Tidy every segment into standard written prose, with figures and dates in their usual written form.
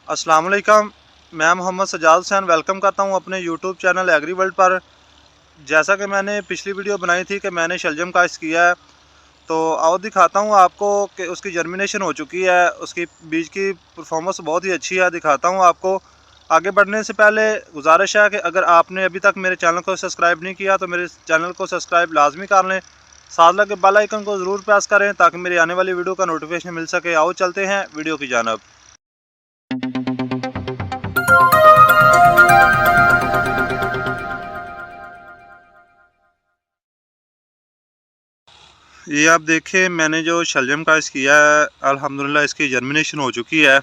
अस्सलाम वालेकुम। मैं मोहम्मद सजाद हुसैन वेलकम करता हूं अपने यूट्यूब चैनल एग्री वर्ल्ड पर। जैसा कि मैंने पिछली वीडियो बनाई थी कि मैंने शलजम काश्त किया है, तो आओ दिखाता हूं आपको कि उसकी जर्मिनेशन हो चुकी है। उसकी बीज की परफॉर्मेंस बहुत ही अच्छी है, दिखाता हूं आपको। आगे बढ़ने से पहले गुजारिश है कि अगर आपने अभी तक मेरे चैनल को सब्सक्राइब नहीं किया तो मेरे चैनल को सब्सक्राइब लाजमी कर लें। साथ लगे बेल आइकन को ज़रूर प्रेस करें ताकि मेरी आने वाली वीडियो का नोटिफिकेशन मिल सके। आओ चलते हैं वीडियो की जानब। ये आप देखिए, मैंने जो शलजम काश्त किया है अल्हम्दुलिल्लाह इसकी जर्मिनेशन हो चुकी है।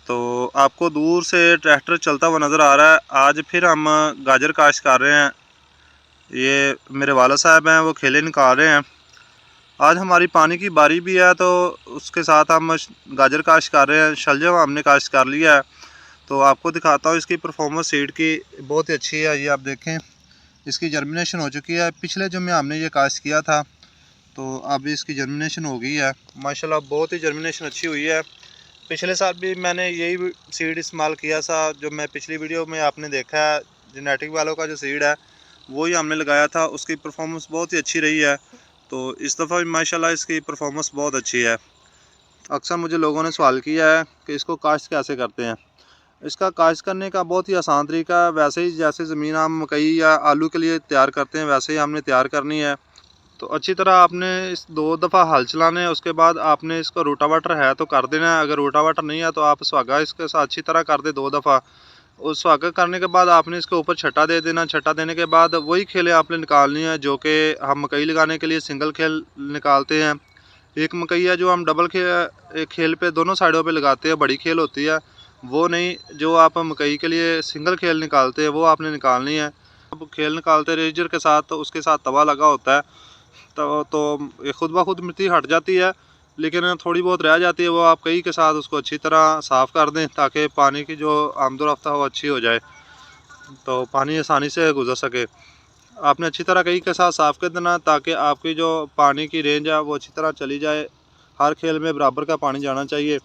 तो आपको दूर से ट्रैक्टर चलता हुआ नज़र आ रहा है। आज फिर हम गाजर काश्त कर रहे हैं। ये मेरे वाला साहब हैं, वो खेले निकाल रहे हैं। आज हमारी पानी की बारी भी है, तो उसके साथ हम गाजर काश्त कर रहे हैं। शलजम हमने काश्त कर लिया है, तो आपको दिखाता हूँ इसकी परफॉर्मेंस सीड की बहुत ही अच्छी है। ये आप देखें, इसकी जर्मिनेशन हो चुकी है। पिछले जुम्मे हमने ये काश्त किया था, तो अब इसकी जर्मिनेशन हो गई है माशाल्लाह। बहुत ही जर्मिनेशन अच्छी हुई है। पिछले साल भी मैंने यही सीड इस्तेमाल किया था, जो मैं पिछली वीडियो में आपने देखा है। जेनेटिक वालों का जो सीड है वही हमने लगाया था, उसकी परफॉर्मेंस बहुत ही अच्छी रही है। तो इस दफ़ा भी माशाल्लाह इसकी परफॉर्मेंस बहुत अच्छी है। अक्सर मुझे लोगों ने सवाल किया है कि इसको काश्त कैसे करते हैं। इसका काश्त करने का बहुत ही आसान तरीका है। वैसे ही जैसे ज़मीन हम मकई या आलू के लिए तैयार करते हैं, वैसे ही हमने तैयार करनी है। तो अच्छी तरह आपने इस 2 दफ़ा हल चलाने हैं। उसके बाद आपने इसको रोटावाटर है तो कर देना है। अगर रोटावाटर नहीं है तो आप सुहागा इसके साथ अच्छी तरह कर दे 2 दफ़ा। उस सुहागा करने के बाद आपने इसके ऊपर छट्टा दे देना। छट्टा देने के बाद वही खेलें आपने निकालनी है जो कि हम मकई लगाने के लिए सिंगल खेल निकालते हैं। एक मकई है जो हम डबल एक खेल पे दोनों साइडों पे लगाते हैं, बड़ी खेल होती है वो नहीं। जो आप मकई के लिए सिंगल खेल निकालते हैं वो आपने निकालनी है। अब खेल निकालते रेजर के साथ, तो उसके साथ तवा लगा होता है, तो खुद ब खुद मिट्टी हट जाती है, लेकिन थोड़ी बहुत रह जाती है। वो आप कई के साथ उसको अच्छी तरह साफ़ कर दें ताकि पानी की जो आमदोरफ्ता हो अच्छी हो जाए, तो पानी आसानी से गुजर सके। आपने अच्छी तरह कई के साथ साफ़ कर देना ताकि आपकी जो पानी की रेंज है वो अच्छी तरह चली जाए। हर खेल में बराबर का पानी जाना चाहिए।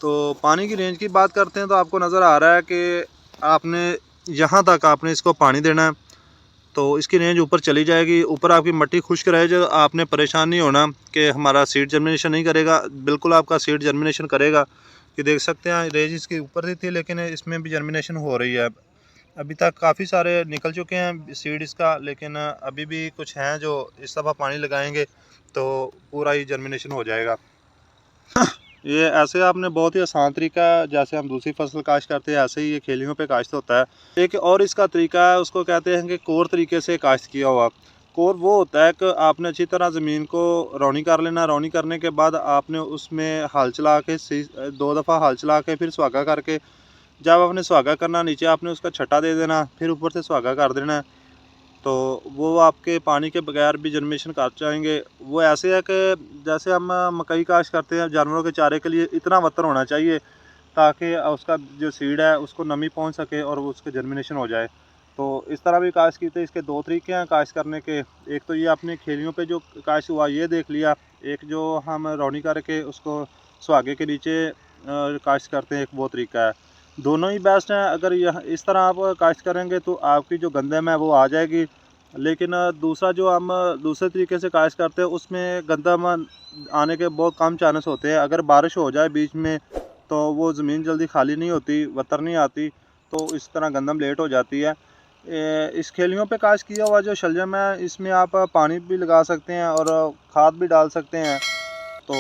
तो पानी की रेंज की बात करते हैं तो आपको नज़र आ रहा है कि आपने यहाँ तक आपने इसको पानी देना है, तो इसकी रेंज ऊपर चली जाएगी। ऊपर आपकी मिट्टी खुश्क रहे, जो आपने परेशान नहीं होना कि हमारा सीड जर्मिनेशन नहीं करेगा। बिल्कुल आपका सीड जर्मिनेशन करेगा। कि देख सकते हैं रेंज इसकी ऊपर ही थी, लेकिन इसमें भी जर्मिनेशन हो रही है। अभी तक काफ़ी सारे निकल चुके हैं सीड इसका, लेकिन अभी भी कुछ हैं जो इस दफ़ा पानी लगाएंगे तो पूरा ही जर्मिनेशन हो जाएगा। ये ऐसे आपने बहुत ही आसान तरीका, जैसे हम दूसरी फसल काश्त करते हैं ऐसे ही ये खेलियों पे काश्त होता है। एक और इसका तरीका है, उसको कहते हैं कि कोर तरीके से काश्त किया हुआ। कोर वो होता है कि आपने अच्छी तरह ज़मीन को रौनी कर लेना। रौनी करने के बाद आपने उसमें हल चला के 2 दफ़ा हल चला के फिर सुहागा करके, जब आपने सुहागा करना नीचे आपने उसका छट्टा दे देना, फिर ऊपर से सुहागा कर देना है। तो वो आपके पानी के बगैर भी जर्मिनेशन कर जाएंगे। वो ऐसे है कि जैसे हम मकई काश्त करते हैं जानवरों के चारे के लिए, इतना वतर होना चाहिए ताकि उसका जो सीड है उसको नमी पहुंच सके और उसके जर्मिनेशन हो जाए। तो इस तरह भी काश्त की, तो इसके 2 तरीके हैं काश्त करने के। एक तो ये अपने खेलियों पे जो काश्त हुआ ये देख लिया, एक जो हम रौनी करके उसको सुहागे के नीचे काश्त करते हैं, एक वो तरीका है। दोनों ही बेस्ट हैं। अगर यह इस तरह आप काश्त करेंगे तो आपकी जो गंदम है वो आ जाएगी। लेकिन दूसरा जो हम दूसरे तरीके से काश्त करते हैं उसमें गंदम आने के बहुत कम चांस होते हैं। अगर बारिश हो जाए बीच में तो वो ज़मीन जल्दी खाली नहीं होती, वतर नहीं आती, तो इस तरह गंदम लेट हो जाती है। इस खेलियों पे काश्त किया हुआ जो शलजम है, इसमें आप पानी भी लगा सकते हैं और खाद भी डाल सकते हैं। तो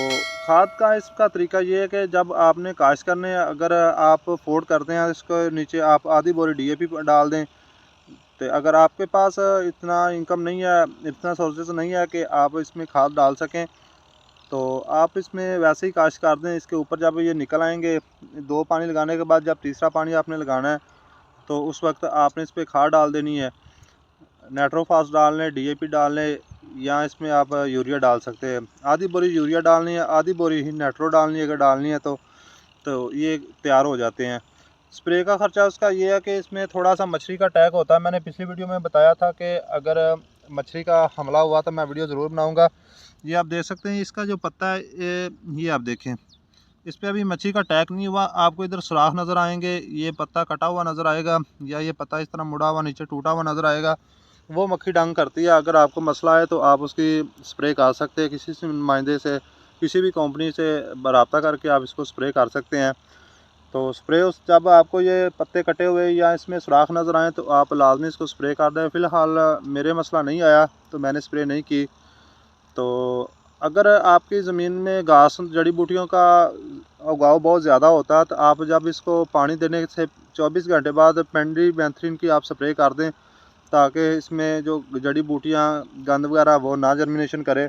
खाद का इसका तरीका ये है कि जब आपने काश्त करने, अगर आप फोर्ड करते हैं इसको नीचे, आप आधी बोरी DAP डाल दें। तो अगर आपके पास इतना इनकम नहीं है, इतना सोर्सेस नहीं है कि आप इसमें खाद डाल सकें, तो आप इसमें वैसे ही काश्त कर दें। इसके ऊपर जब ये निकल आएंगे 2 पानी लगाने के बाद, जब तीसरा पानी आपने लगाना है तो उस वक्त आपने इस पर खाद डाल देनी है। नाइट्रोफास डाल लें, DAP डाल लें, या इसमें आप यूरिया डाल सकते हैं। आधी बोरी यूरिया डालनी है, आधी बोरी ही नाइट्रो डालनी है। अगर डालनी है तो ये तैयार हो जाते हैं। स्प्रे का ख़र्चा उसका ये है कि इसमें थोड़ा सा मछली का अटैक होता है। मैंने पिछली वीडियो में बताया था कि अगर मछली का हमला हुआ तो मैं वीडियो ज़रूर बनाऊंगा। ये आप देख सकते हैं, इसका जो पत्ता है ये आप देखें, इस पे अभी मच्छी का अटैक नहीं हुआ। आपको इधर सुराख नज़र आएंगे, ये पत्ता कटा हुआ नज़र आएगा या ये पत्ता इस तरह मुड़ा हुआ नीचे टूटा हुआ नज़र आएगा। वो मक्खी डंग करती है। अगर आपको मसला है तो आप उसकी स्प्रे कर सकते हैं, किसी से नुमाइंदे से, किसी भी कंपनी से रब्ता करके आप इसको स्प्रे कर सकते हैं। तो स्प्रे उस जब आपको ये पत्ते कटे हुए या इसमें सुराख नज़र आए तो आप लाजमी इसको स्प्रे कर दें। फ़िलहाल मेरे मसला नहीं आया तो मैंने स्प्रे नहीं की। तो अगर आपकी ज़मीन में घास जड़ी बूटियों का उगाव बहुत ज़्यादा होता है तो आप जब इसको पानी देने से 24 घंटे बाद पेंडिमेथ्रिन की आप स्प्रे कर दें, ताकि इसमें जो जड़ी बूटियाँ गंद वगैरह वो ना जर्मिनेशन करे।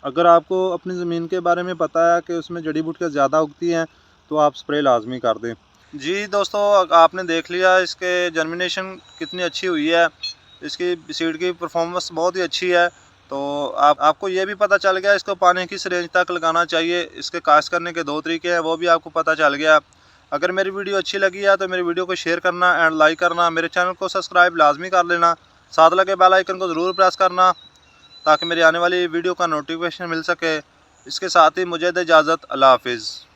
अगर आपको अपनी ज़मीन के बारे में पता है कि उसमें जड़ी बूटियाँ ज़्यादा उगती हैं तो आप स्प्रे लाजमी कर दें। जी दोस्तों, आपने देख लिया इसके जर्मिनेशन कितनी अच्छी हुई है, इसकी सीड की परफॉर्मेंस बहुत ही अच्छी है। तो आपको ये भी पता चल गया इसको पानी किस रेंज तक लगाना चाहिए। इसके काश्त करने के 2 तरीके हैं, वो भी आपको पता चल गया। अगर मेरी वीडियो अच्छी लगी है तो मेरी वीडियो को शेयर करना एंड लाइक करना, मेरे चैनल को सब्सक्राइब लाजमी कर लेना, साथ लगे बेल आइकन को ज़रूर प्रेस करना ताकि मेरी आने वाली वीडियो का नोटिफिकेशन मिल सके। इसके साथ ही मुझे दे इजाज़त। अल्लाह हाफिज़।